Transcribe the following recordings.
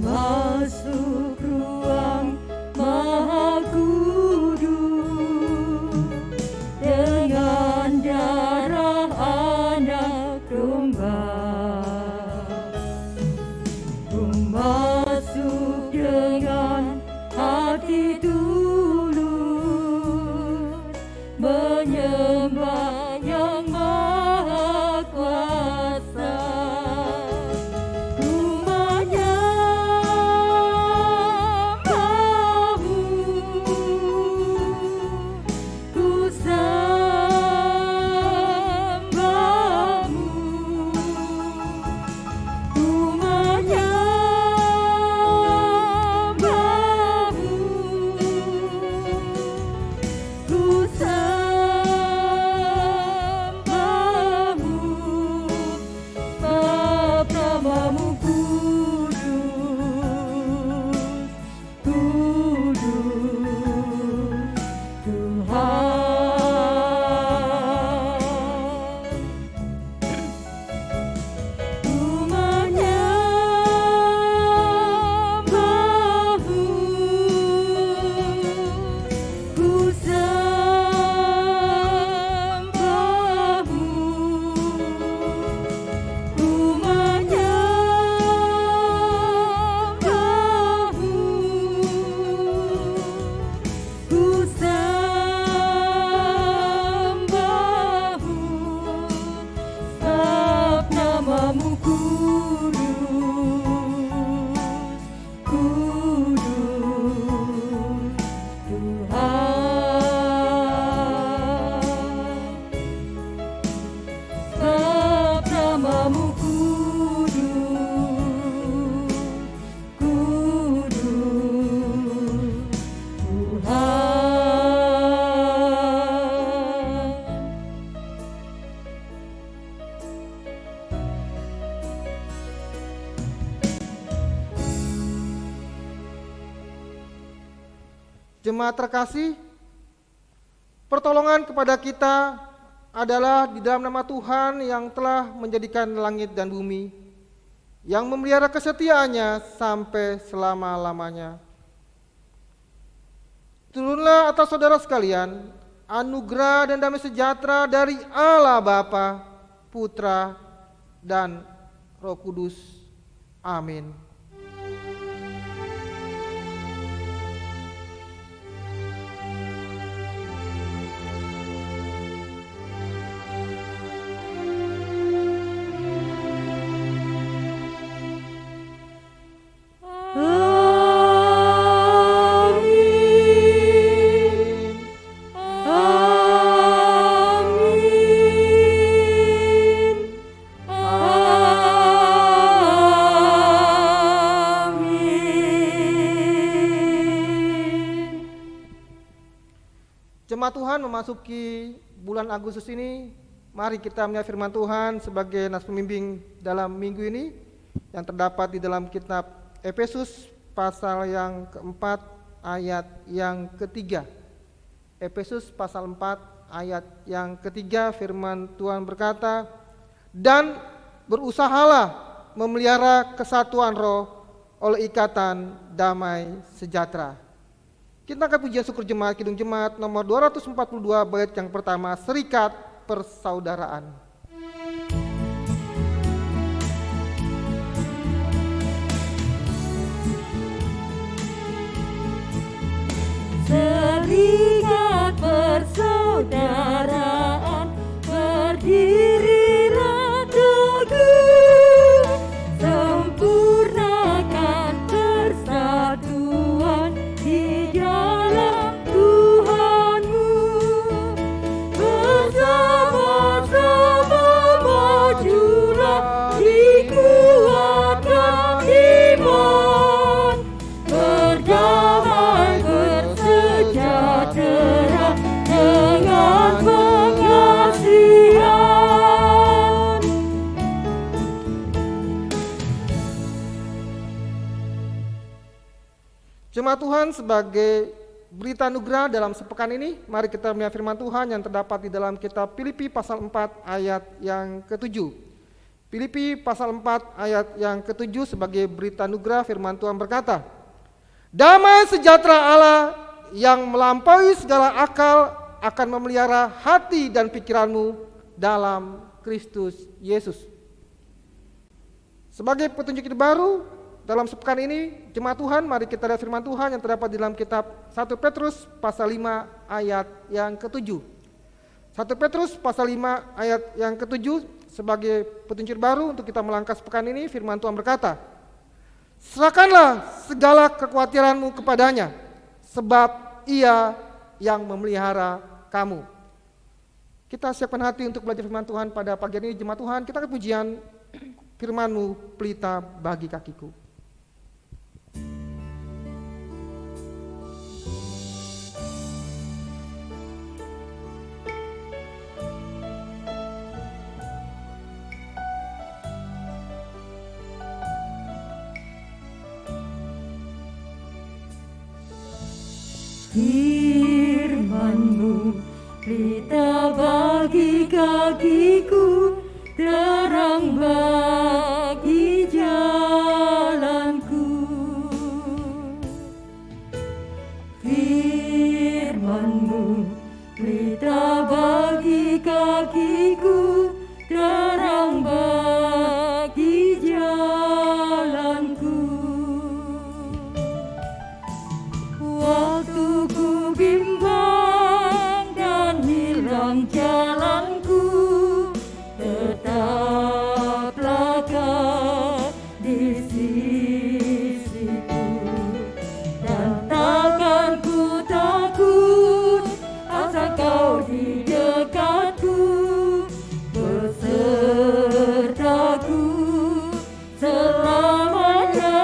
masuk ruang Maha Kudus dengan darah anak domba. Ku masuk dengan hati tulus menyembah yang Maha Kuasa. Jemaat terkasih, pertolongan kepada kita adalah di dalam nama Tuhan yang telah menjadikan langit dan bumi, yang memelihara kesetiaannya sampai selama-lamanya. Turunlah atas saudara sekalian anugerah dan damai sejahtera dari Allah Bapa, Putra, dan Roh Kudus. Amin. Jemaat Tuhan, memasuki bulan Agustus ini, mari kita melihat firman Tuhan sebagai nas pembimbing dalam minggu ini yang terdapat di dalam kitab Efesus pasal yang keempat ayat yang ketiga. Efesus pasal 4 ayat yang ketiga, firman Tuhan berkata, "Dan berusahalah memelihara kesatuan roh oleh ikatan damai sejahtera." Kita akan pujian syukur jemaat Kidung Jemaat nomor 242 bait yang pertama, Serikat Persaudaraan. Serikat persaudaraan berdirilah teguh, sempurnakan persatuan di dalam Tuhanmu. Bersama-sama majulah dikuatkan iman, berdamai bersejahtera dengan pengasihan. Jemaat Tuhan, sebagai berita anugerah dalam sepekan ini, mari kita melihat firman Tuhan yang terdapat di dalam kitab Filipi pasal 4 ayat yang ke-7. Filipi pasal 4 ayat yang ke-7 sebagai berita anugerah firman Tuhan berkata, damai sejahtera Allah yang melampaui segala akal akan memelihara hati dan pikiranmu dalam Kristus Yesus. Sebagai petunjuk baru dalam sepekan ini, jemaat Tuhan, mari kita lihat firman Tuhan yang terdapat di dalam kitab 1 Petrus pasal 5 ayat yang ke-7. 1 Petrus pasal 5 ayat yang ke-7 sebagai petunjuk baru untuk kita melangkah sepekan ini, firman Tuhan berkata, serahkanlah segala kekhawatiranmu kepadanya, sebab Ia yang memelihara kamu. Kita siapkan hati untuk belajar firman Tuhan pada pagi ini, jemaat Tuhan. Kita akan pujian firman-Mu, pelita bagi kakiku. Firman-Mu, pelita bagi kakiku, terang bagi jalanku. Firman-Mu, pelita bagi kakiku, terang bagi jalanku. Waktu ku bimbang dan hilang jalanku, tetaplah Kau di sisiku, dan takkan ku takut asal Kau di dekatku, besertaku selamanya.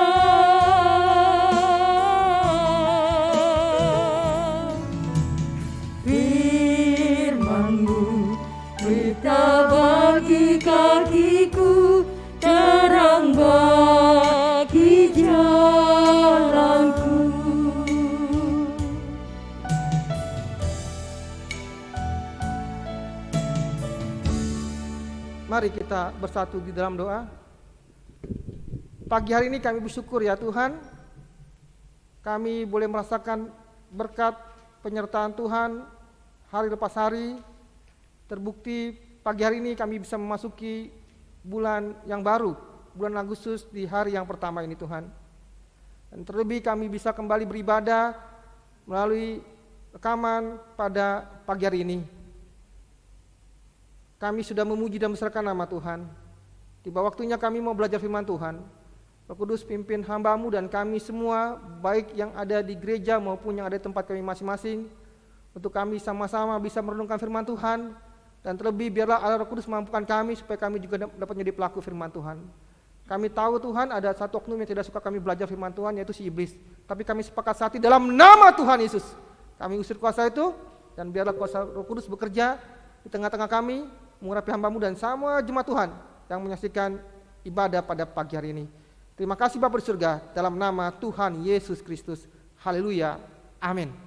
Firman-Mu, pelita bagi kakiku, terang bagi jalanku. Mari kita bersatu di dalam doa. Pagi hari ini kami bersyukur ya Tuhan, kami boleh merasakan berkat penyertaan Tuhan hari lepas hari. Terbukti pagi hari ini kami bisa memasuki bulan yang baru, bulan Agustus di hari yang pertama ini Tuhan. Dan terlebih kami bisa kembali beribadah melalui rekaman pada pagi hari ini. Kami sudah memuji dan membesarkan nama Tuhan. Tiba waktunya kami mau belajar firman Tuhan. Roh Kudus pimpin hamba-Mu dan kami semua, baik yang ada di gereja maupun yang ada di tempat kami masing-masing, untuk kami sama-sama bisa merenungkan firman Tuhan. Dan terlebih biarlah Allah Roh Kudus mampukan kami supaya kami juga dapat menjadi pelaku firman Tuhan. Kami tahu Tuhan ada satu oknum yang tidak suka kami belajar firman Tuhan, yaitu si iblis. Tapi kami sepakati dalam nama Tuhan Yesus, kami usir kuasa itu, dan biarlah kuasa Roh Kudus bekerja di tengah-tengah kami, mengurapi hamba-Mu dan semua jemaat Tuhan yang menyaksikan ibadah pada pagi hari ini. Terima kasih Bapa di surga, dalam nama Tuhan Yesus Kristus. Haleluya. Amin.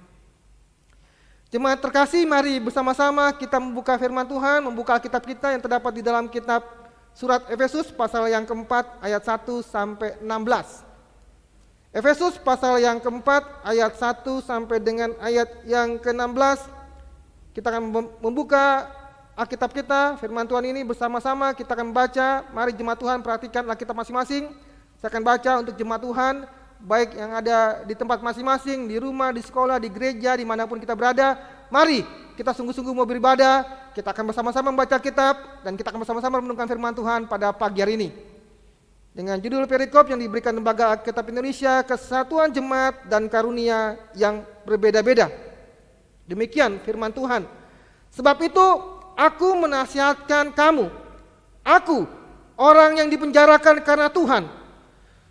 Jemaat terkasih, mari bersama-sama kita membuka firman Tuhan, membuka Alkitab kita yang terdapat di dalam kitab surat Efesus pasal yang keempat ayat 1 sampai 16. Efesus pasal yang keempat ayat 1 sampai dengan ayat yang ke-16. Kita akan membuka Alkitab kita, firman Tuhan ini bersama-sama kita akan baca. Mari jemaat Tuhan perhatikan Alkitab masing-masing. Saya akan baca untuk jemaat Tuhan, baik yang ada di tempat masing-masing, di rumah, di sekolah, di gereja, dimanapun kita berada. Mari kita sungguh-sungguh mau beribadah. Kita akan bersama-sama membaca kitab dan kita akan bersama-sama merenungkan firman Tuhan pada pagi hari ini. Dengan judul perikop yang diberikan Lembaga Alkitab Indonesia, Kesatuan Jemaat dan Karunia yang Berbeda-beda. Demikian firman Tuhan. Sebab itu aku menasihatkan kamu, aku orang yang dipenjarakan karena Tuhan,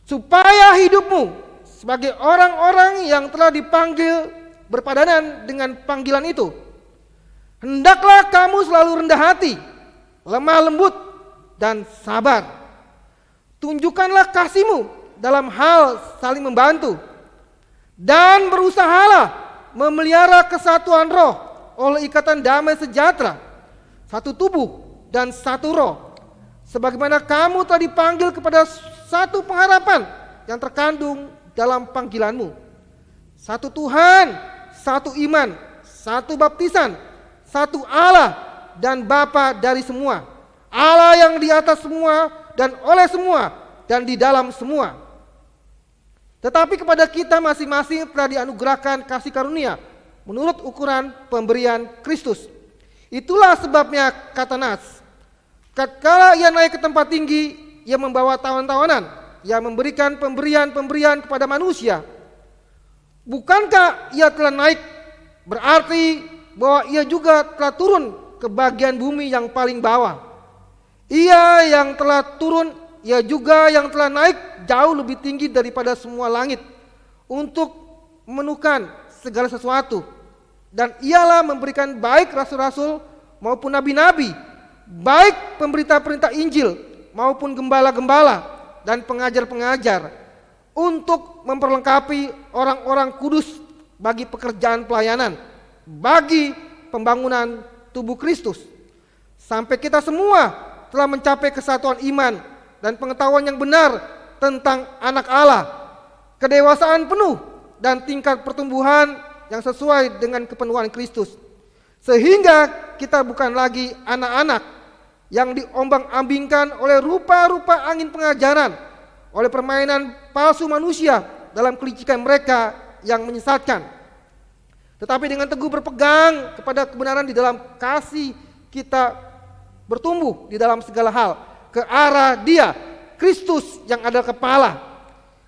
supaya hidupmu sebagai orang-orang yang telah dipanggil berpadanan dengan panggilan itu, hendaklah kamu selalu rendah hati, lemah lembut, dan sabar. Tunjukkanlah kasihmu dalam hal saling membantu, dan berusahalah memelihara kesatuan roh oleh ikatan damai sejahtera, satu tubuh dan satu roh. sebagaimana kamu telah dipanggil kepada satu pengharapan yang terkandung dalam panggilanmu. Satu Tuhan, satu iman, satu baptisan, satu Allah dan Bapa dari semua, Allah yang di atas semua dan oleh semua dan di dalam semua. Tetapi kepada kita masing-masing telah dianugerahkan kasih karunia menurut ukuran pemberian Kristus. Itulah sebabnya kata Nas, tatkala ia naik ke tempat tinggi, ia membawa tawan-tawanan, ia memberikan pemberian-pemberian kepada manusia. Bukankah ia telah naik, berarti bahwa ia juga telah turun ke bagian bumi yang paling bawah. Ia yang telah turun, ia juga yang telah naik jauh lebih tinggi daripada semua langit untuk memenuhkan segala sesuatu. Dan ialah memberikan baik rasul-rasul maupun nabi-nabi, baik pemberita-perintah Injil maupun gembala-gembala dan pengajar-pengajar, untuk memperlengkapi orang-orang kudus bagi pekerjaan pelayanan, bagi pembangunan tubuh Kristus, sampai kita semua telah mencapai kesatuan iman dan pengetahuan yang benar tentang anak Allah, kedewasaan penuh dan tingkat pertumbuhan yang sesuai dengan kepenuhan Kristus, sehingga kita bukan lagi anak-anak yang diombang-ambingkan oleh rupa-rupa angin pengajaran, oleh permainan palsu manusia dalam kelicikan mereka yang menyesatkan, tetapi dengan teguh berpegang kepada kebenaran di dalam kasih, kita bertumbuh di dalam segala hal ke arah Dia, Kristus yang adalah kepala.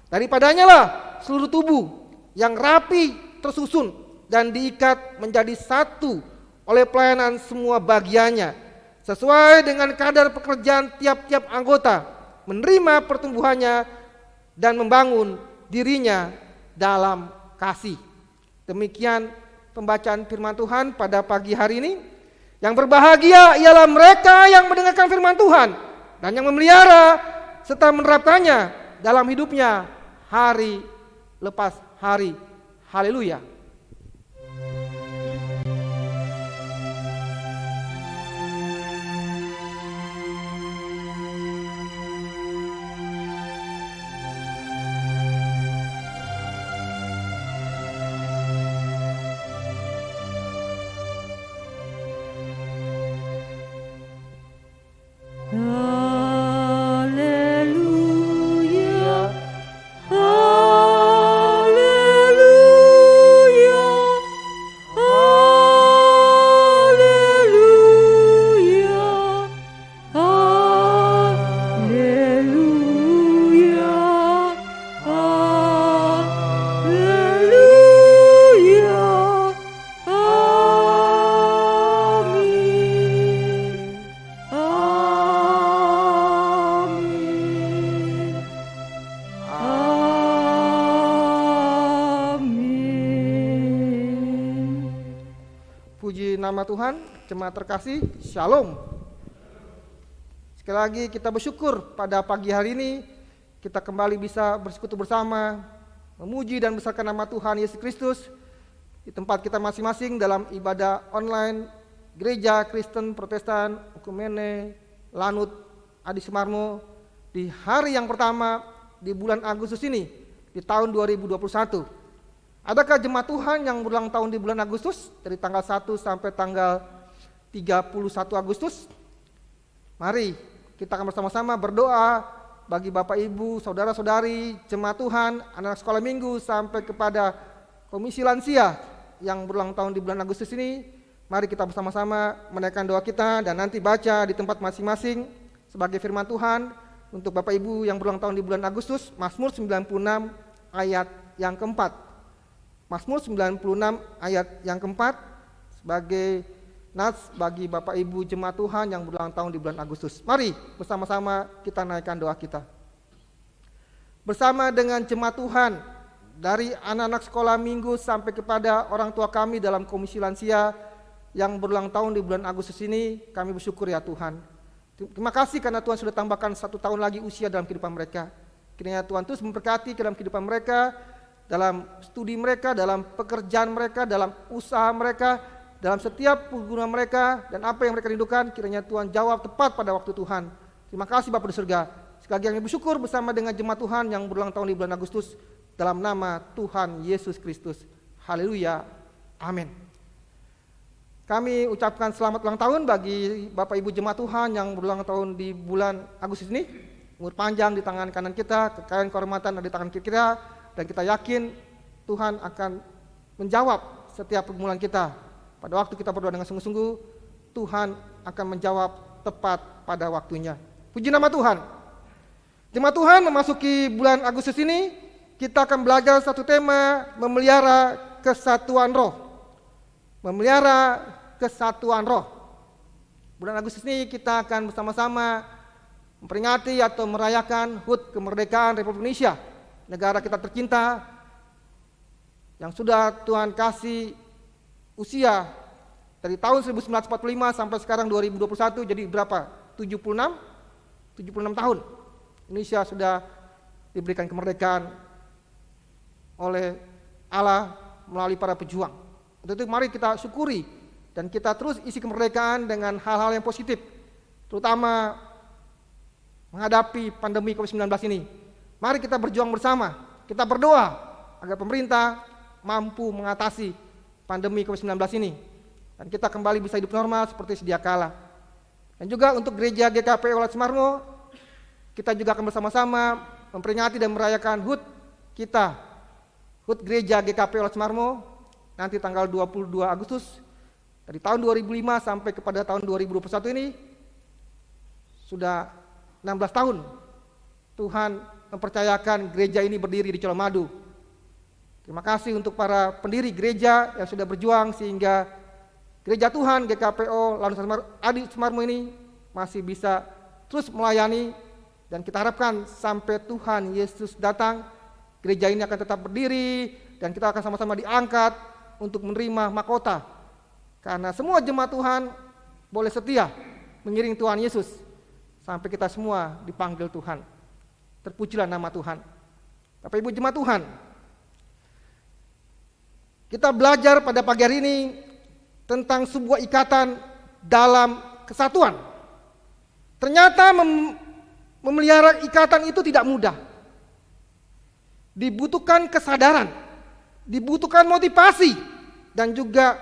Daripadanya lah seluruh tubuh yang rapi tersusun dan diikat menjadi satu oleh pelayanan semua bagiannya, sesuai dengan kadar pekerjaan tiap-tiap anggota, menerima pertumbuhannya dan membangun dirinya dalam kasih. Demikian pembacaan firman Tuhan pada pagi hari ini. Yang berbahagia ialah mereka yang mendengarkan firman Tuhan dan yang memelihara serta menerapkannya dalam hidupnya hari lepas hari. Haleluya. Haleluya, Puji nama Tuhan, jemaat terkasih, Shalom. Sekali lagi kita bersyukur pada pagi hari ini kita kembali bisa bersekutu bersama, memuji dan besarkan nama Tuhan Yesus Kristus di tempat kita masing-masing dalam ibadah online Gereja Kristen Protestan Okumene Lanut Adi Sumarmo di hari yang pertama di bulan Agustus ini di tahun 2021. Adakah jemaat Tuhan yang berulang tahun di bulan Agustus dari tanggal 1 sampai tanggal 31 Agustus? Mari kita akan bersama-sama berdoa bagi Bapak Ibu, saudara-saudari, jemaat Tuhan, anak sekolah minggu sampai kepada komisi lansia yang berulang tahun di bulan Agustus ini. Mari kita bersama-sama menaikkan doa kita dan nanti baca di tempat masing-masing sebagai firman Tuhan untuk Bapak Ibu yang berulang tahun di bulan Agustus, Mazmur 96 ayat yang keempat. Mazmur 96 ayat yang keempat sebagai nas bagi Bapak Ibu jemaat Tuhan yang berulang tahun di bulan Agustus. Mari bersama-sama kita naikkan doa kita. Bersama dengan jemaat Tuhan dari anak-anak sekolah minggu sampai kepada orang tua kami dalam komisi lansia yang berulang tahun di bulan Agustus ini, kami bersyukur ya Tuhan. Terima kasih karena Tuhan sudah tambahkan 1 tahun lagi usia dalam kehidupan mereka. Kiranya Tuhan terus memberkati dalam kehidupan mereka, dalam studi mereka, dalam pekerjaan mereka, dalam usaha mereka, dalam setiap pergumulan mereka dan apa yang mereka rindukan, kiranya Tuhan jawab tepat pada waktu Tuhan. Terima kasih Bapak di surga. Sekali lagi kami bersyukur bersama dengan jemaat Tuhan yang berulang tahun di bulan Agustus dalam nama Tuhan Yesus Kristus. Haleluya. Amin. Kami ucapkan selamat ulang tahun bagi Bapak Ibu jemaat Tuhan yang berulang tahun di bulan Agustus ini. Umur panjang di tangan kanan kita, kekayaan kehormatan ada di tangan kiri kita, dan kita yakin Tuhan akan menjawab setiap pergumulan kita. Pada waktu kita berdoa dengan sungguh-sungguh, Tuhan akan menjawab tepat pada waktunya. Puji nama Tuhan. Jemaat Tuhan, memasuki bulan Agustus ini, kita akan belajar satu tema, memelihara kesatuan roh. Memelihara kesatuan roh. Bulan Agustus ini kita akan bersama-sama memperingati atau merayakan HUT kemerdekaan Republik Indonesia, negara kita tercinta yang sudah Tuhan kasih usia dari tahun 1945 sampai sekarang 2021, jadi berapa? 76 tahun. Indonesia sudah diberikan kemerdekaan oleh Allah melalui para pejuang. Untuk itu mari kita syukuri dan kita terus isi kemerdekaan dengan hal-hal yang positif, terutama menghadapi pandemi COVID-19 ini. Mari kita berjuang bersama, kita berdoa agar pemerintah mampu mengatasi pandemi COVID-19 ini, dan kita kembali bisa hidup normal seperti sedia kala. Dan juga untuk gereja GKP Olat Sumarmo, kita juga akan bersama-sama memperingati dan merayakan HUT kita, HUT gereja GKP Olat Sumarmo, nanti tanggal 22 Agustus, dari tahun 2005 sampai kepada tahun 2021 ini, sudah 16 tahun Tuhan mempercayakan gereja ini berdiri di Colomadu. Terima kasih untuk para pendiri gereja yang sudah berjuang sehingga gereja Tuhan GKPO Adi Sumarmo ini masih bisa terus melayani, dan kita harapkan sampai Tuhan Yesus datang, gereja ini akan tetap berdiri dan kita akan sama-sama diangkat untuk menerima mahkota, karena semua jemaat Tuhan boleh setia mengiring Tuhan Yesus sampai kita semua dipanggil Tuhan. Terpujilah nama Tuhan. Bapak Ibu jemaat Tuhan, kita belajar pada pagi hari ini tentang sebuah ikatan dalam kesatuan. Ternyata memelihara ikatan itu tidak mudah. Dibutuhkan kesadaran, dibutuhkan motivasi, dan juga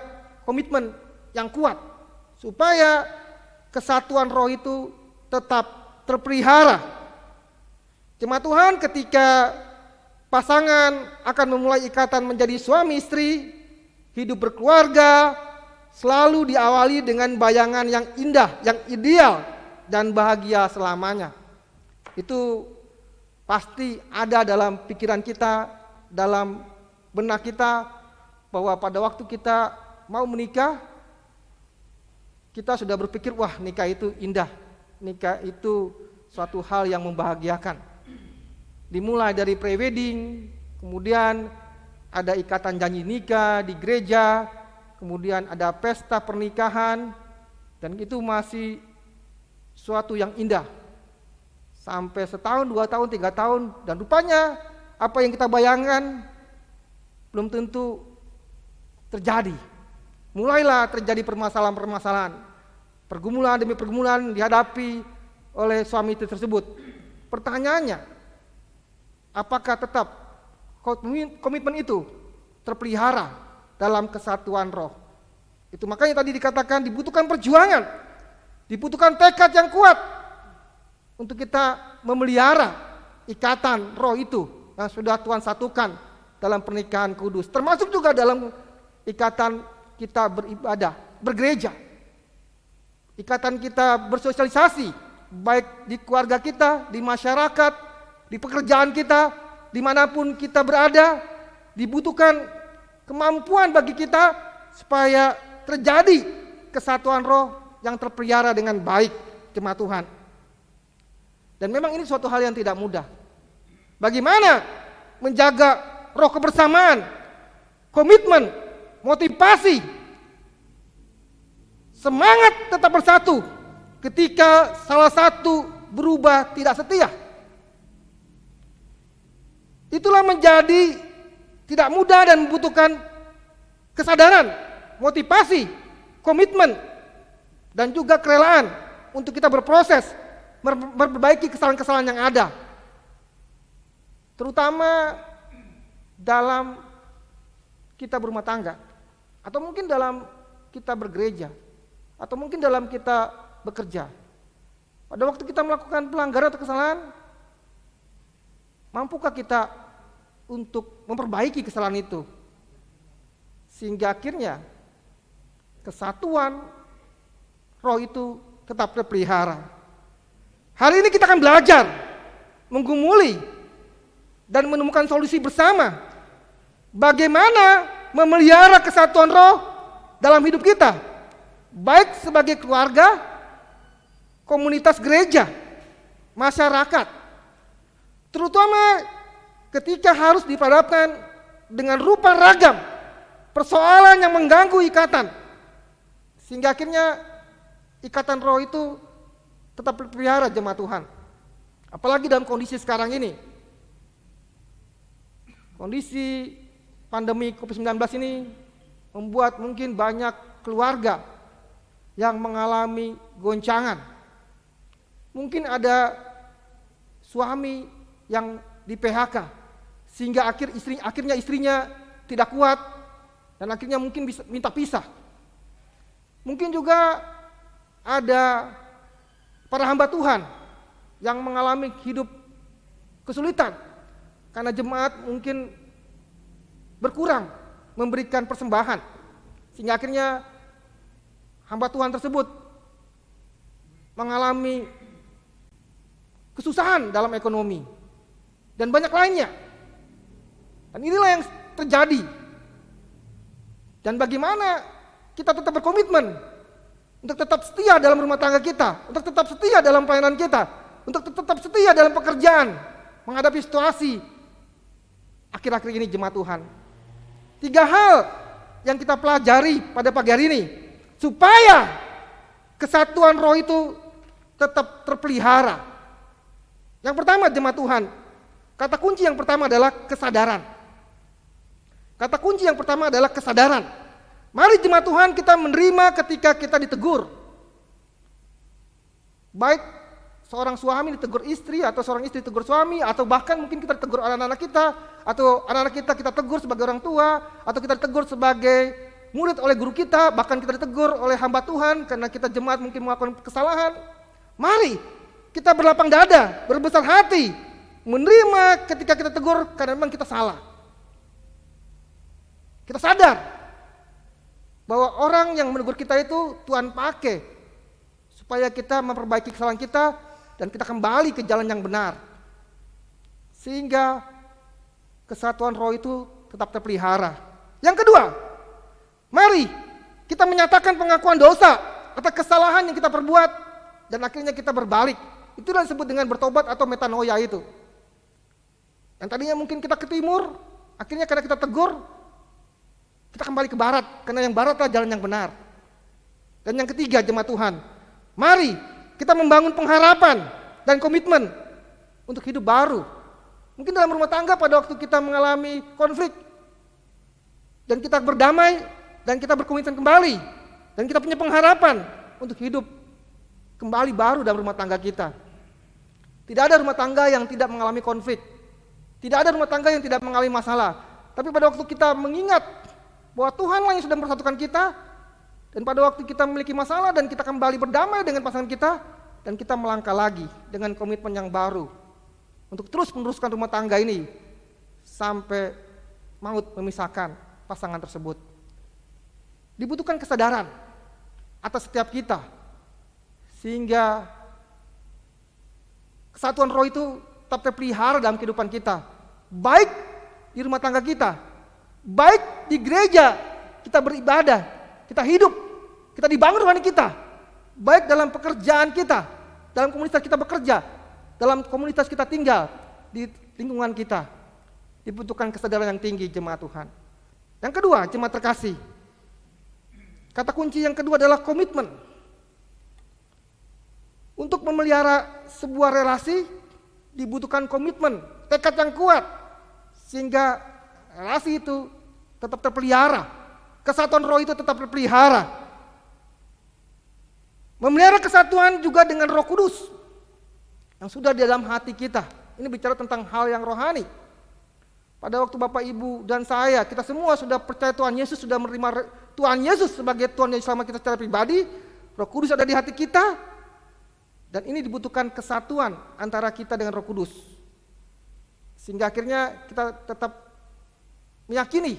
komitmen yang kuat supaya kesatuan roh itu tetap terpelihara. Jemaat Tuhan, ketika pasangan akan memulai ikatan menjadi suami istri, hidup berkeluarga, selalu diawali dengan bayangan yang indah, yang ideal, dan bahagia selamanya. Itu pasti ada dalam pikiran kita, dalam benak kita, bahwa pada waktu kita mau menikah, kita sudah berpikir, wah nikah itu indah, nikah itu suatu hal yang membahagiakan. Dimulai dari pre-wedding, kemudian ada ikatan janji nikah di gereja, kemudian ada pesta pernikahan, dan itu masih suatu yang indah. Sampai setahun, 2 tahun, 3 tahun, dan rupanya apa yang kita bayangkan belum tentu terjadi. Mulailah terjadi permasalahan-permasalahan, pergumulan demi pergumulan dihadapi oleh suami istri tersebut. Pertanyaannya, apakah tetap komitmen itu terpelihara dalam kesatuan roh? Itu makanya tadi dikatakan dibutuhkan perjuangan, dibutuhkan tekad yang kuat untuk kita memelihara ikatan roh itu yang sudah Tuhan satukan dalam pernikahan kudus, termasuk juga dalam ikatan kita beribadah, bergereja, ikatan kita bersosialisasi, baik di keluarga kita, di masyarakat, di pekerjaan kita, dimanapun kita berada. Dibutuhkan kemampuan bagi kita supaya terjadi kesatuan roh yang terpelihara dengan baik, jemaat Tuhan. Dan memang ini suatu hal yang tidak mudah. Bagaimana menjaga roh kebersamaan, komitmen, motivasi, semangat tetap bersatu ketika salah satu berubah tidak setia. Itulah menjadi tidak mudah dan membutuhkan kesadaran, motivasi, komitmen, dan juga kerelaan untuk kita berproses memperbaiki kesalahan-kesalahan yang ada. Terutama dalam kita berumah tangga, atau mungkin dalam kita bergereja, atau mungkin dalam kita bekerja. Pada waktu kita melakukan pelanggaran atau kesalahan, mampukah kita untuk memperbaiki kesalahan itu? Sehingga akhirnya kesatuan roh itu tetap terpelihara. Hari ini kita akan belajar menggumuli dan menemukan solusi bersama bagaimana memelihara kesatuan roh dalam hidup kita, baik sebagai keluarga, komunitas gereja, masyarakat, terutama ketika harus diperhadapkan dengan rupa ragam persoalan yang mengganggu ikatan, sehingga akhirnya ikatan roh itu tetap terpelihara jemaat Tuhan. Apalagi dalam kondisi sekarang ini, kondisi pandemi COVID-19 ini membuat mungkin banyak keluarga yang mengalami goncangan. Mungkin ada suami yang di PHK sehingga akhirnya istrinya tidak kuat dan akhirnya mungkin bisa minta pisah. Mungkin juga ada para hamba Tuhan yang mengalami hidup kesulitan karena jemaat mungkin berkurang memberikan persembahan, sehingga akhirnya hamba Tuhan tersebut mengalami kesusahan dalam ekonomi dan banyak lainnya. Dan inilah yang terjadi. Dan bagaimana kita tetap berkomitmen untuk tetap setia dalam rumah tangga kita, untuk tetap setia dalam pelayanan kita, untuk tetap setia dalam pekerjaan, menghadapi situasi akhir-akhir ini jemaat Tuhan. 3 hal yang kita pelajari pada pagi hari ini supaya kesatuan roh itu tetap terpelihara. Yang pertama jemaat Tuhan, kata kunci yang pertama adalah kesadaran. Kata kunci yang pertama adalah kesadaran. Mari jemaat Tuhan kita menerima ketika kita ditegur. Baik seorang suami ditegur istri, atau seorang istri ditegur suami, atau bahkan mungkin kita ditegur anak-anak kita, atau anak-anak kita tegur sebagai orang tua, atau kita ditegur sebagai murid oleh guru kita, bahkan kita ditegur oleh hamba Tuhan karena kita jemaat mungkin melakukan kesalahan. Mari kita berlapang dada, berbesar hati, menerima ketika kita tegur karena memang kita salah. Kita sadar bahwa orang yang menegur kita itu Tuhan pakai supaya kita memperbaiki kesalahan kita dan kita kembali ke jalan yang benar, sehingga kesatuan roh itu tetap terpelihara. Yang kedua, mari kita menyatakan pengakuan dosa atau kesalahan yang kita perbuat dan akhirnya kita berbalik. Itulah disebut dengan bertobat atau metanoia itu. Yang tadinya mungkin kita ke timur, akhirnya karena kita tegur, kita kembali ke barat, karena yang barat adalah jalan yang benar. Dan yang ketiga jemaat Tuhan, mari kita membangun pengharapan dan komitmen untuk hidup baru. Mungkin dalam rumah tangga pada waktu kita mengalami konflik, dan kita berdamai, dan kita berkomitmen kembali, dan kita punya pengharapan untuk hidup kembali baru dalam rumah tangga kita. Tidak ada rumah tangga yang tidak mengalami konflik, tidak ada rumah tangga yang tidak mengalami masalah. Tapi pada waktu kita mengingat bahwa Tuhanlah yang sudah mempersatukan kita, dan pada waktu kita memiliki masalah dan kita kembali berdamai dengan pasangan kita, dan kita melangkah lagi dengan komitmen yang baru untuk terus meneruskan rumah tangga ini sampai maut memisahkan pasangan tersebut. Dibutuhkan kesadaran atas setiap kita sehingga kesatuan roh itu tetap terpelihara dalam kehidupan kita, baik di rumah tangga kita, baik di gereja kita beribadah, kita hidup, kita dibangun rohani kita, baik dalam pekerjaan kita, dalam komunitas kita bekerja, dalam komunitas kita tinggal, di lingkungan kita. Dibutuhkan kesadaran yang tinggi jemaat Tuhan. Yang kedua, jemaat terkasih, kata kunci yang kedua adalah komitmen. Untuk memelihara sebuah relasi dibutuhkan komitmen, tekad yang kuat, sehingga relasi itu tetap terpelihara, kesatuan roh itu tetap terpelihara. Memelihara kesatuan juga dengan Roh Kudus yang sudah di dalam hati kita. Ini bicara tentang hal yang rohani. Pada waktu Bapak, Ibu, dan saya, kita semua sudah percaya Tuhan Yesus, sudah menerima Tuhan Yesus sebagai Tuhan yang selamat kita secara pribadi. Roh Kudus ada di hati kita, dan ini dibutuhkan kesatuan antara kita dengan Roh Kudus. Sehingga akhirnya kita tetap meyakini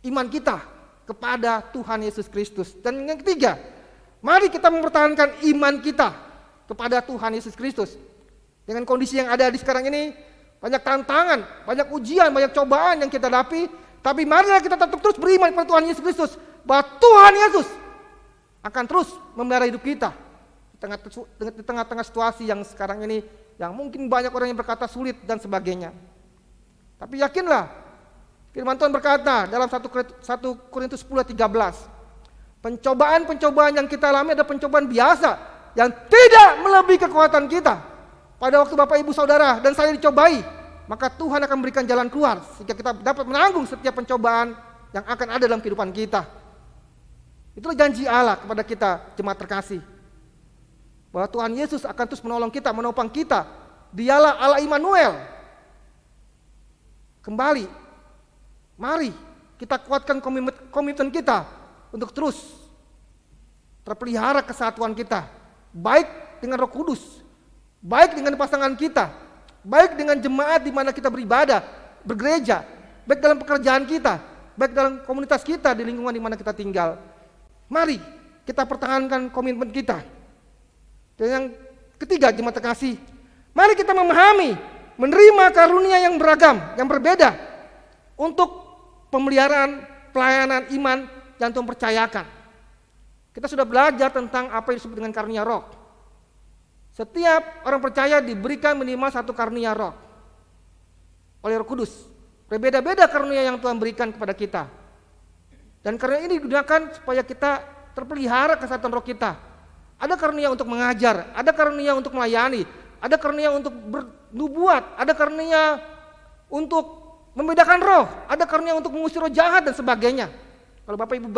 iman kita kepada Tuhan Yesus Kristus. Dan yang ketiga, mari kita mempertahankan iman kita kepada Tuhan Yesus Kristus. Dengan kondisi yang ada di sekarang ini, banyak tantangan, banyak ujian, banyak cobaan yang kita hadapi, tapi marilah kita tetap terus beriman kepada Tuhan Yesus Kristus, bahwa Tuhan Yesus akan terus memelihara hidup kita di tengah-tengah situasi yang sekarang ini, yang mungkin banyak orang yang berkata sulit dan sebagainya. Tapi yakinlah, firman Tuhan berkata dalam 1 Korintus 10:13, pencobaan-pencobaan yang kita alami adalah pencobaan biasa yang tidak melebihi kekuatan kita. Pada waktu Bapak, Ibu, Saudara, dan saya dicobai, maka Tuhan akan memberikan jalan keluar sehingga kita dapat menanggung setiap pencobaan yang akan ada dalam kehidupan kita. Itulah janji Allah kepada kita, jemaat terkasih, bahwa Tuhan Yesus akan terus menolong kita, menopang kita. Dialah Allah Immanuel. Kembali, mari kita kuatkan komitmen kita untuk terus terpelihara kesatuan kita, baik dengan Roh Kudus, baik dengan pasangan kita, baik dengan jemaat di mana kita beribadah, bergereja, baik dalam pekerjaan kita, baik dalam komunitas kita, di lingkungan di mana kita tinggal. Mari kita pertahankan komitmen kita. Dan yang ketiga, jemaat terkasih, mari kita memahami, menerima karunia yang beragam, yang berbeda untuk pemeliharaan pelayanan iman yang Tuhan percayakan. Kita sudah belajar tentang apa yang disebut dengan karunia roh. Setiap orang percaya diberikan minimal satu karunia roh oleh Roh Kudus. Berbeda-beda karunia yang Tuhan berikan kepada kita. Dan karunia ini digunakan supaya kita terpelihara kesatuan roh kita. Ada karunia untuk mengajar, ada karunia untuk melayani, ada karunia untuk bernubuat, ada karunia untuk membedakan roh, ada karunia untuk mengusir roh jahat dan sebagainya. Kalau Bapak, Ibu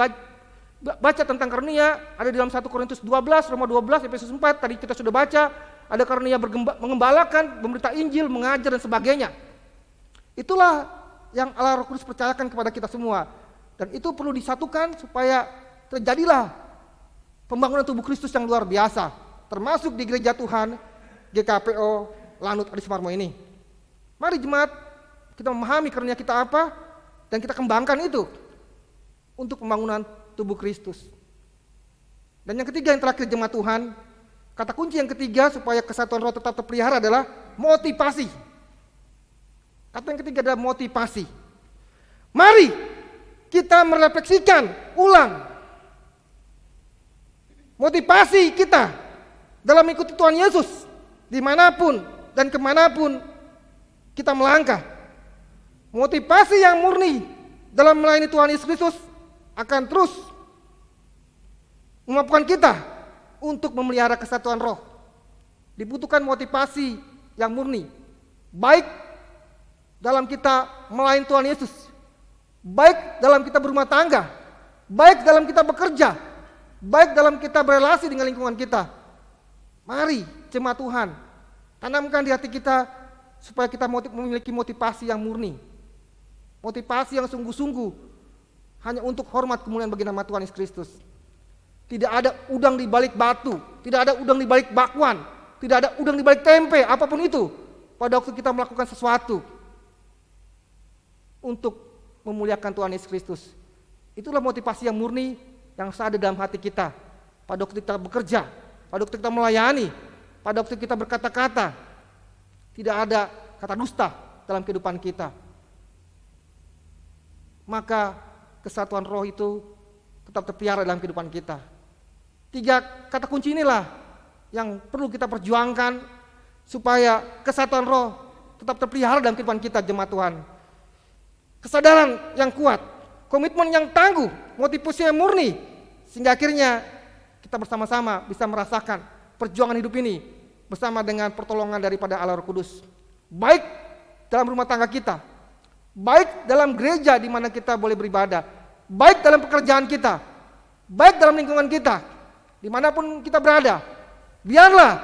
baca tentang karunia, ada di dalam 1 Korintus 12, Roma 12, Efesus 4, tadi kita sudah baca, ada karunia mengembalakan, memberita Injil, mengajar dan sebagainya. Itulah yang Allah Roh Kudus percayakan kepada kita semua. Dan itu perlu disatukan supaya terjadilah pembangunan tubuh Kristus yang luar biasa, termasuk di gereja Tuhan GKPO Lanut Adi Sumarmo ini. Mari jemaat, kita memahami karunia kita apa, dan kita kembangkan itu untuk pembangunan tubuh Kristus. Dan yang ketiga, yang terakhir, jemaat Tuhan, kata kunci yang ketiga supaya kesatuan roh tetap terpelihara adalah motivasi. Kata yang ketiga adalah motivasi. Mari kita merefleksikan ulang motivasi kita dalam mengikuti Tuhan Yesus dimanapun dan kemanapun kita melangkah. Motivasi yang murni dalam melayani Tuhan Yesus Kristus akan terus memampukan kita untuk memelihara kesatuan roh. Dibutuhkan motivasi yang murni, baik dalam kita melayani Tuhan Yesus, baik dalam kita berumah tangga, baik dalam kita bekerja, baik dalam kita berelasi dengan lingkungan kita. Mari jemaat Tuhan, tanamkan di hati kita supaya kita memiliki motivasi yang murni, motivasi yang sungguh-sungguh, hanya untuk hormat kemuliaan bagi nama Tuhan Yesus Kristus. Tidak ada udang di balik batu, tidak ada udang di balik bakwan, tidak ada udang di balik tempe, apapun itu. Pada waktu kita melakukan sesuatu untuk memuliakan Tuhan Yesus Kristus, itulah motivasi yang murni yang ada dalam hati kita. Pada waktu kita bekerja, pada waktu kita melayani, pada waktu kita berkata-kata, tidak ada kata dusta dalam kehidupan kita. Maka kesatuan roh itu tetap terpelihara dalam kehidupan kita. 3 kata kunci inilah yang perlu kita perjuangkan supaya kesatuan roh tetap terpelihara dalam kehidupan kita, jemaat Tuhan. Kesadaran yang kuat, komitmen yang tangguh, motivasi yang murni, sehingga akhirnya kita bersama-sama bisa merasakan perjuangan hidup ini bersama dengan pertolongan daripada Allah Roh Kudus. Baik dalam rumah tangga kita, baik dalam gereja di mana kita boleh beribadah, baik dalam pekerjaan kita, baik dalam lingkungan kita, dimanapun kita berada. Biarlah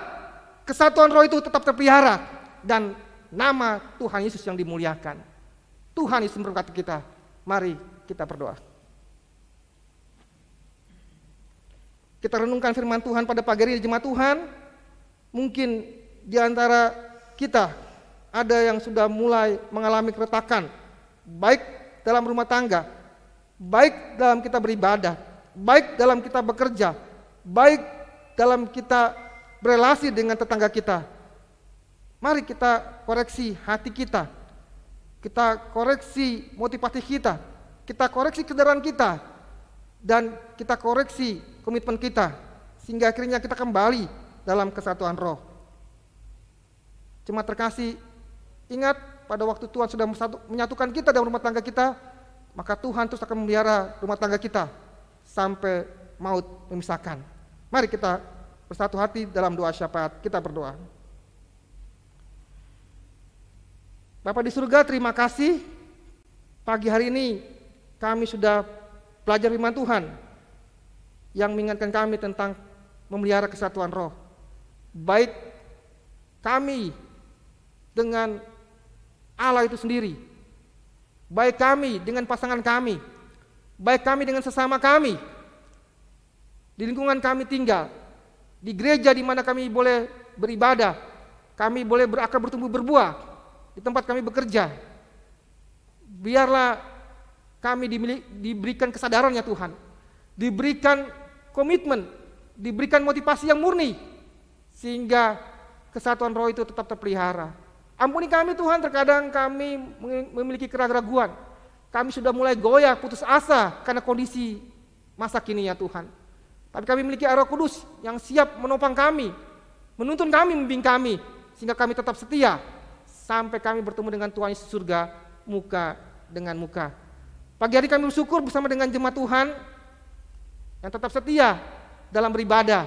kesatuan roh itu tetap terpelihara, dan nama Tuhan Yesus yang dimuliakan. Tuhan Yesus memberkati kita. Mari kita berdoa. Kita renungkan firman Tuhan pada pagi hari jemaat Tuhan. Mungkin di antara kita ada yang sudah mulai mengalami keretakan, baik dalam rumah tangga, baik dalam kita beribadah, baik dalam kita bekerja, baik dalam kita berelasi dengan tetangga kita. Mari kita koreksi hati kita koreksi motivasi kita koreksi kesadaran kita, dan kita koreksi komitmen kita, sehingga akhirnya kita kembali dalam kesatuan roh. Jemaat terkasih, ingat pada waktu Tuhan sudah menyatukan kita dalam rumah tangga kita, maka Tuhan terus akan memelihara rumah tangga kita sampai maut memisahkan. Mari kita bersatu hati dalam doa syafaat. Kita berdoa. Bapa di surga, terima kasih pagi hari ini kami sudah belajar firman Tuhan yang mengingatkan kami tentang memelihara kesatuan roh. Baik kami dengan Allah itu sendiri, baik kami dengan pasangan kami, baik kami dengan sesama kami, di lingkungan kami tinggal, di gereja di mana kami boleh beribadah, kami boleh berakar bertumbuh berbuah, di tempat kami bekerja. Biarlah kami diberikan kesadaran ya Tuhan, diberikan komitmen, diberikan motivasi yang murni, sehingga kesatuan roh itu tetap terpelihara. Ampuni kami Tuhan, terkadang kami memiliki keraguan, kami sudah mulai goyah, putus asa karena kondisi masa kini ya Tuhan. Tapi kami memiliki Roh Kudus yang siap menopang kami, menuntun kami, membimbing kami, sehingga kami tetap setia sampai kami bertemu dengan Tuhan Yesus surga muka dengan muka. Pagi hari kami bersyukur bersama dengan jemaat Tuhan yang tetap setia dalam beribadah,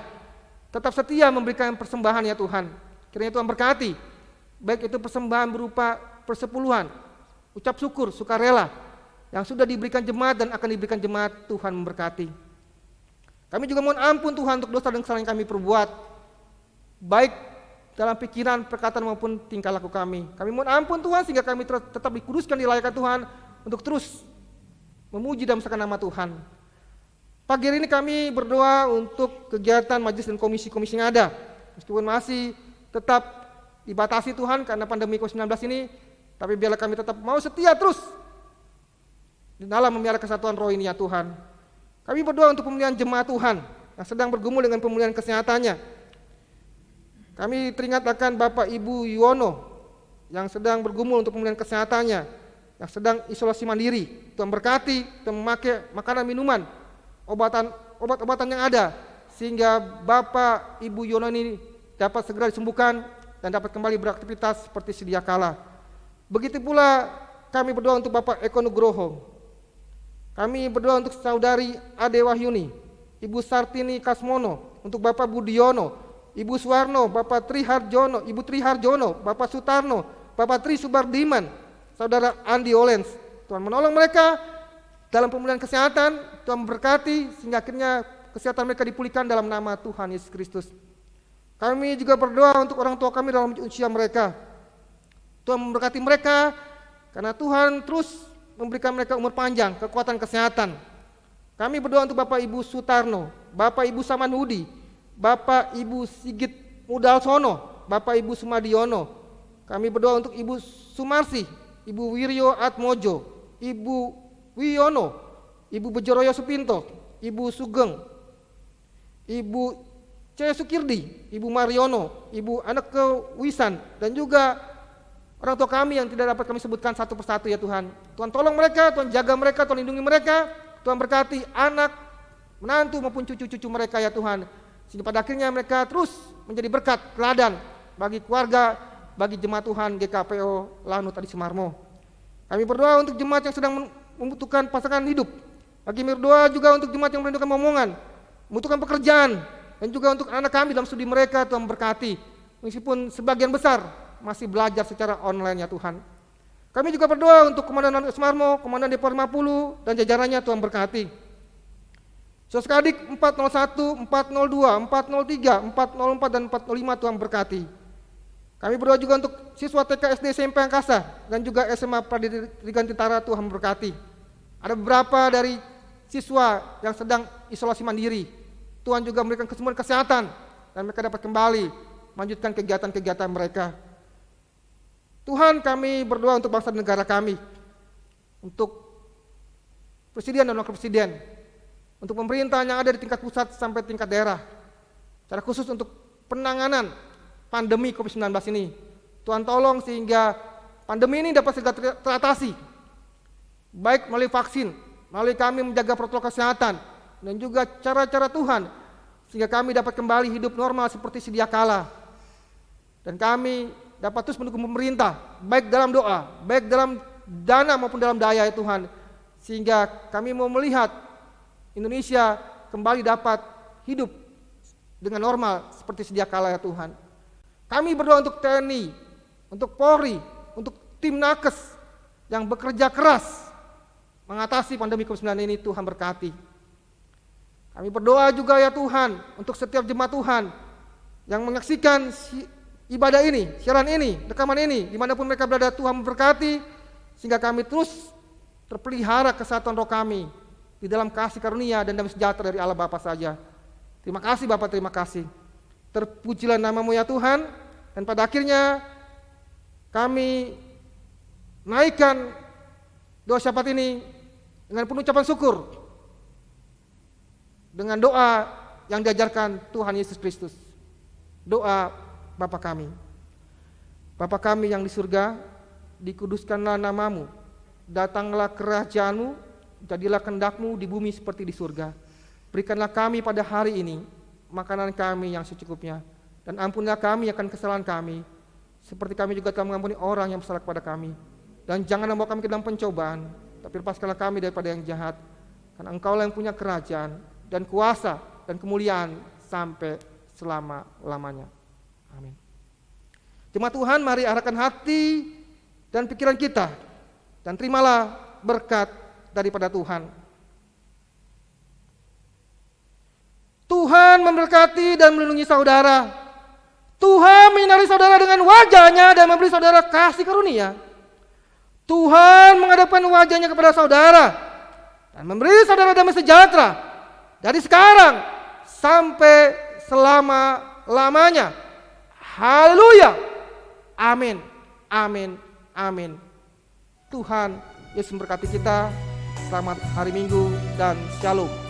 tetap setia memberikan persembahan ya Tuhan. Kiranya Tuhan berkati, baik itu persembahan berupa persepuluhan, ucap syukur, sukarela yang sudah diberikan jemaat dan akan diberikan jemaat. Tuhan memberkati. Kami juga mohon ampun Tuhan untuk dosa dan kesalahan yang kami perbuat, baik dalam pikiran, perkataan maupun tingkah laku kami. Kami mohon ampun Tuhan sehingga kami tetap dikuduskan, dilayakkan Tuhan untuk terus memuji dan membesarkan nama Tuhan. Pagi hari ini kami berdoa untuk kegiatan majelis dan komisi-komisi yang ada, meskipun masih tetap dibatasi Tuhan karena pandemi COVID-19 ini, tapi biarlah kami tetap mau setia terus di dalam memelihara kesatuan roh ini ya Tuhan. Kami berdoa untuk pemulihan jemaat Tuhan yang sedang bergumul dengan pemulihan kesehatannya. Kami teringat akan Bapak Ibu Yuwono yang sedang bergumul untuk pemulihan kesehatannya, yang sedang isolasi mandiri. Tuhan berkati, Tuhan memakai makanan, minuman, obat-obatan yang ada, sehingga Bapak Ibu Yuwono ini dapat segera disembuhkan dan dapat kembali beraktivitas seperti sedia kala. Begitu pula kami berdoa untuk Bapak Eko Nugroho. Kami berdoa untuk saudari Ade Wahyuni, Ibu Sartini Kasmono, untuk Bapak Budiono, Ibu Suwarno, Bapak Triharjono, Ibu Triharjono, Bapak Sutarno, Bapak Tri Subardiman, Saudara Andi Olens. Tuhan menolong mereka dalam pemulihan kesehatan, Tuhan memberkati sehingga akhirnya kesehatan mereka dipulihkan dalam nama Tuhan Yesus Kristus. Kami juga berdoa untuk orang tua kami dalam usia mereka. Tuhan memberkati mereka karena Tuhan terus memberikan mereka umur panjang, kekuatan kesehatan. Kami berdoa untuk Bapak Ibu Sutarno, Bapak Ibu Samanhudi, Bapak Ibu Sigit Mudalsono, Bapak Ibu Sumadiono. Kami berdoa untuk Ibu Sumarsi, Ibu Wiryo Atmojo, Ibu Wiono, Ibu Bejoroyo Supinto, Ibu Sugeng, Ibu C. Sukirdi, Ibu Mariono, Ibu Aneke Wisan, dan juga orang tua kami yang tidak dapat kami sebutkan satu persatu ya Tuhan. Tuhan tolong mereka, Tuhan jaga mereka, Tuhan lindungi mereka, Tuhan berkati anak, menantu maupun cucu-cucu mereka ya Tuhan. Sehingga pada akhirnya mereka terus menjadi berkat, teladan bagi keluarga, bagi jemaat Tuhan GKPO Lanut Adi Sumarmo. Kami berdoa untuk jemaat yang sedang membutuhkan pasangan hidup. Kami berdoa juga untuk jemaat yang merindukan momongan, membutuhkan pekerjaan, dan juga untuk anak kami dalam studi mereka. Tuhan berkati, meskipun sebagian besar masih belajar secara online ya Tuhan. Kami juga berdoa untuk Komandan Lanut Sumarmo, Komandan Depo 50 dan jajarannya. Tuhan berkati. Soskadik 401, 402, 403, 404 dan 405 Tuhan berkati. Kami berdoa juga untuk siswa TK, SD, SMP Angkasa dan juga SMA Pendidikan Tentara. Tuhan memberkati. Ada beberapa dari siswa yang sedang isolasi mandiri. Tuhan juga memberikan kesembuhan kesehatan dan mereka dapat kembali melanjutkan kegiatan-kegiatan mereka. Tuhan, kami berdoa untuk bangsa dan negara kami, untuk presiden dan wakil presiden, untuk pemerintahan yang ada di tingkat pusat sampai tingkat daerah, secara khusus untuk penanganan pandemi COVID-19 ini. Tuhan tolong sehingga pandemi ini dapat segera teratasi, baik melalui vaksin, melalui kami menjaga protokol kesehatan, dan juga cara-cara Tuhan, sehingga kami dapat kembali hidup normal seperti sedia kala. Dan kami dapat terus mendukung pemerintah, baik dalam doa, baik dalam dana maupun dalam daya ya Tuhan, sehingga kami mau melihat Indonesia kembali dapat hidup dengan normal seperti sedia kala ya Tuhan. Kami berdoa untuk TNI, untuk Polri, untuk tim Nakes yang bekerja keras mengatasi pandemi COVID-19 ini. Tuhan berkati. Kami berdoa juga ya Tuhan untuk setiap jemaat Tuhan yang menyaksikan ibadah ini, siaran ini, rekaman ini, dimanapun mereka berada. Tuhan memberkati sehingga kami terus terpelihara kesehatan roh kami di dalam kasih karunia dan damai sejahtera dari Allah Bapa saja. Terima kasih Bapa, terima kasih. Terpujilah nama-Mu ya Tuhan. Dan pada akhirnya kami naikkan doa syafaat ini dengan penuh ucapan syukur, dengan doa yang diajarkan Tuhan Yesus Kristus. Doa Bapa kami. Bapa kami yang di surga, dikuduskanlah nama-Mu, datanglah kerajaan-Mu, jadilah kehendak-Mu di bumi seperti di surga. Berikanlah kami pada hari ini makanan kami yang secukupnya, dan ampunilah kami akan kesalahan kami, seperti kami juga telah mengampuni orang yang bersalah kepada kami. Dan jangan membawa kami ke dalam pencobaan, tapi lepaskanlah kami daripada yang jahat, karena Engkaulah yang punya kerajaan dan kuasa dan kemuliaan sampai selama-lamanya. Amin. Jemaat Tuhan, mari arahkan hati dan pikiran kita, dan terimalah berkat daripada Tuhan. Tuhan memberkati dan melindungi saudara. Tuhan menyinari saudara dengan wajah-Nya dan memberi saudara kasih karunia. Tuhan menghadapkan wajah-Nya kepada saudara dan memberi saudara damai sejahtera dari sekarang sampai selama-lamanya. Haleluya. Amin. Amin. Amin. Tuhan Yesus memberkati kita. Selamat hari Minggu dan Shalom.